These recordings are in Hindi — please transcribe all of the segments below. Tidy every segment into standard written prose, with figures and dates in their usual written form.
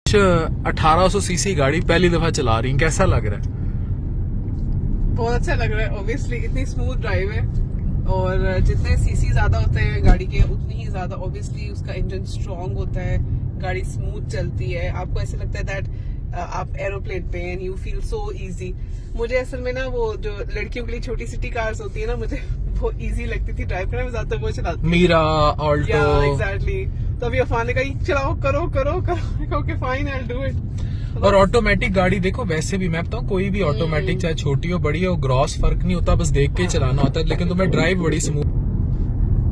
1800 सीसी गाड़ी पहली दफा चला रही, कैसा लग रहा है? बहुत अच्छा लग रहा है। ऑब्वियसली इतनी स्मूथ ड्राइव है और जितने सीसी ज्यादा होते हैं गाड़ी के उतनी ही ज्यादा ऑब्वियसली उसका इंजन स्ट्रांग होता है, गाड़ी स्मूथ चलती है, आपको ऐसा लगता है दैट आप एरोप्लेन पे and you feel so easy. मुझे असल में ना वो जो लड़कियों के लिए छोटी सिटी कार्स होती है ना, मुझे वो इजी लगती थी ड्राइव करने में, ज्यादातर वो चलाती हूँ। मीरा, ऑल्टो। एग्जैक्टली। तो अभी अफान ने कहा चलाओ, करो करो करो, okay fine I will do it. और ऑटोमेटिक गाड़ी देखो, वैसे भी मैं बताऊँ कोई भी ऑटोमेटिक चाहे छोटी हो बड़ी हो, ग्रॉस फर्क नहीं होता, बस देख के ही चलाना होता है, लेकिन तुम्हें ड्राइव बड़ी स्मूथ।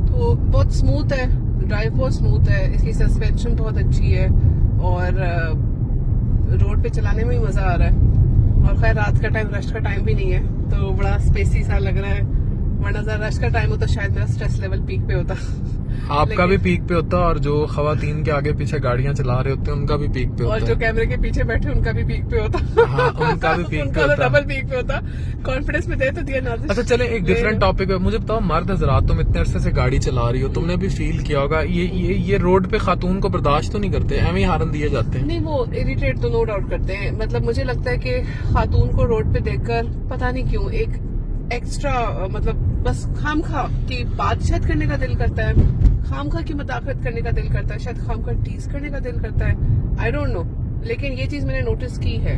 तो बहुत स्मूथ है ड्राइव, बहुत स्मूथ है, इसकी सस्पेंशन बहुत अच्छी है और रोड पे चलाने में ही मजा आ रहा है। और खैर रात का टाइम, रश का टाइम भी नहीं है तो बड़ा स्पेसी सा लग रहा है, वरना जरा रश का टाइम होता शायद मेरा स्ट्रेस लेवल पीक पे होता। आपका भी पीक पे होता और जो खवातीन के आगे पीछे गाड़ियां चला रहे होते हैं उनका भी पीक पे होता और जो कैमरे के पीछे बैठे उनका भी पीक पे होता। हाँ, उनका भी पीक पे होता, डबल पीक पे होता। कॉन्फिडेंस में दे तो दिया नाज़िश। अच्छा चले एक डिफरेंट टॉपिक है, मुझे बताओ मर्द हजरात, तुम इतने अरसे से गाड़ी चला रही हो, तुमने भी फील किया होगा ये रोड पे खातून को बर्दाश्त तो नहीं करते, एवं ही हारन दिए जाते हैं? नहीं, वो इरिटेट तो नो डाउट करते हैं। मतलब मुझे लगता है कि खातून को रोड पे देखकर पता नहीं क्यों एक एक्स्ट्रा, मतलब बस खामखा की बात शायद करने का दिल करता है, खामखा की मदाखलत करने का दिल करता है, शायद खामखा टीज करने का दिल करता है, आई डोंट नो, लेकिन ये चीज मैंने नोटिस की है।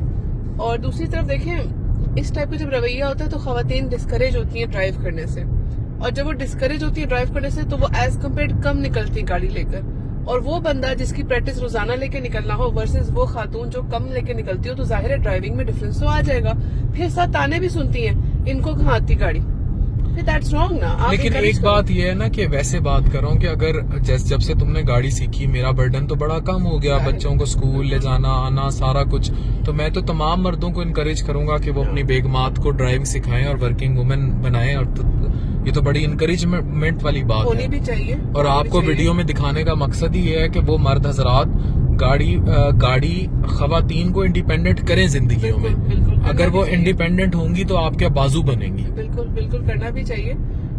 और दूसरी तरफ देखें, इस टाइप का जब रवैया होता है तो खवातीन डिस्करेज होती हैं ड्राइव करने से, और जब वो डिस्करेज होती है ड्राइव करने से तो वो एज कम्पेयर कम निकलती है गाड़ी लेकर। और वो बंदा जिसकी प्रैक्टिस रोजाना लेके निकलना हो वर्सेस वो खातून जो कम लेके निकलती हो, तो जाहिर है ड्राइविंग में डिफरेंस तो आ जाएगा। फिर साथ ताने भी सुनती हैं, इनको कहाँ आती गाड़ी, फिर दैट्स रॉन्ग ना। आप लेकिन एक बात ये है ना कि वैसे बात कर रहा हूँ कि अगर जब से तुमने गाड़ी सीखी मेरा बर्डन तो बड़ा कम हो गया, बच्चों को स्कूल ले जाना आना सारा कुछ, तो मैं तो तमाम मर्दों को इनकरेज करूंगा कि वो अपनी बेगमात को ड्राइव सिखाएं और वर्किंग वुमेन बनाएं, और ये तो बड़ी इनकरेजमेंट वाली बात होनी है, भी चाहिए। और आपको वीडियो में दिखाने का मकसद ही ये है कि वो मर्द हजरात गाड़ी खवातीन को इंडिपेंडेंट करें जिंदगी में। बिल्कुल, अगर वो इंडिपेंडेंट होंगी तो आपके बाजू बनेंगी। बिल्कुल बिल्कुल करना भी चाहिए,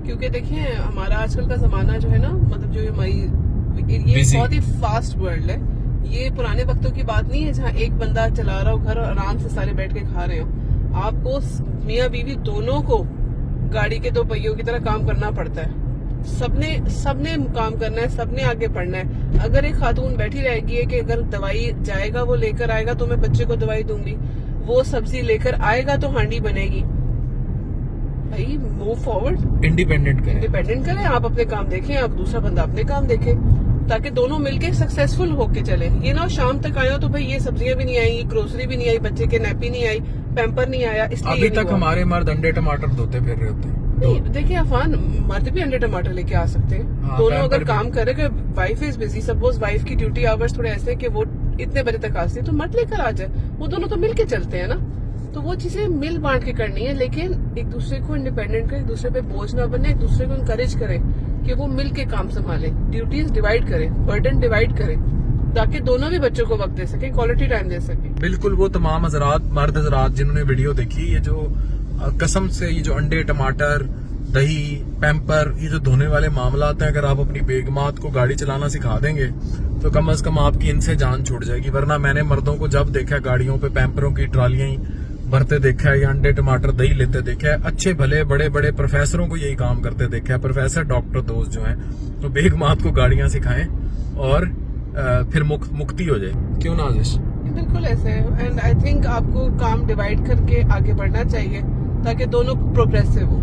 क्योंकि देखिए हमारा आजकल का जमाना जो है ना, मतलब जो हमारी ये बहुत ही फास्ट वर्ल्ड है। ये पुराने वक्तों की बात नहीं है जहाँ एक बंदा चला रहा हो घर और आराम से सारे बैठ के खा रहे हो। आपको मियाँ बीवी दोनों को गाड़ी के दो पहियों की तरह काम करना पड़ता है, सबने काम करना है, सबने आगे बढ़ना है। अगर एक खातून बैठी रहेगी है कि अगर दवाई जाएगा वो लेकर आएगा तो मैं बच्चे को दवाई दूंगी, वो सब्जी लेकर आएगा तो हांडी बनेगी, भाई मूव फॉरवर्ड, इंडिपेंडेंट करें। आप अपने काम देखें, आप दूसरा बंदा अपने काम देखे, ताकि दोनों मिलके सक्सेसफुल होके चले। ये ना शाम तक आए हो तो भाई ये सब्जियां भी नहीं आई, ग्रोसरी भी नहीं आई, बच्चे के नैपी नहीं आई, पैम्पर नहीं आया, इसलिए अभी तक हमारे मर्द अंडे टमाटर धोते फिर रहे होते हैं। नहीं देखिए अफान, मर्द भी अंडे टमाटर लेके आ सकते हैं। हाँ, दोनों अगर काम करे, wife is busy, suppose wife की ड्यूटी आवर्स थोड़े ऐसे कि वो इतने बजे तक आती है तो मर्द लेकर आ जाए, वो दोनों तो मिलके चलते हैं ना। तो वो चीजें मिल बांट के करनी है, लेकिन एक दूसरे को इंडिपेंडेंट करें, एक दूसरे पे बोझ ना बने, एक दूसरे को इनकरेज करें कि वो मिल के काम संभालें, ड्यूटीज डिवाइड करें, बर्डन डिवाइड करें, ताकि दोनों भी बच्चों को वक्त दे सके, क्वालिटी टाइम दे सके। बिल्कुल, वो तमाम हजरात मर्द हजरात जिन्होंने वीडियो देखी, ये जो कसम से ये जो अंडे टमाटर दही पैम्पर ये जो धोने वाले मामलात हैं, अगर आप अपनी बेगमात को गाड़ी चलाना सिखा देंगे तो कम से कम आपकी इनसे जान छूट जाएगी। वरना मैंने मर्दों को जब देखा गाड़ियों पे पैम्परों की ट्रालियां भरते देखा है या अंडे टमाटर दही लेते देखा है, अच्छे भले बड़े बड़े प्रोफेसरों को यही काम करते देखा है, प्रोफेसर डॉक्टर दोस्त जो हैं, तो बेगमात को गाड़ियां सिखाएं और फिर मुक्ति हो जाए। क्यों नाजिश? बिल्कुल ऐसे है, एंड आई थिंक आपको काम डिवाइड करके आगे बढ़ना चाहिए ताकि दोनों प्रोग्रेसिव हो।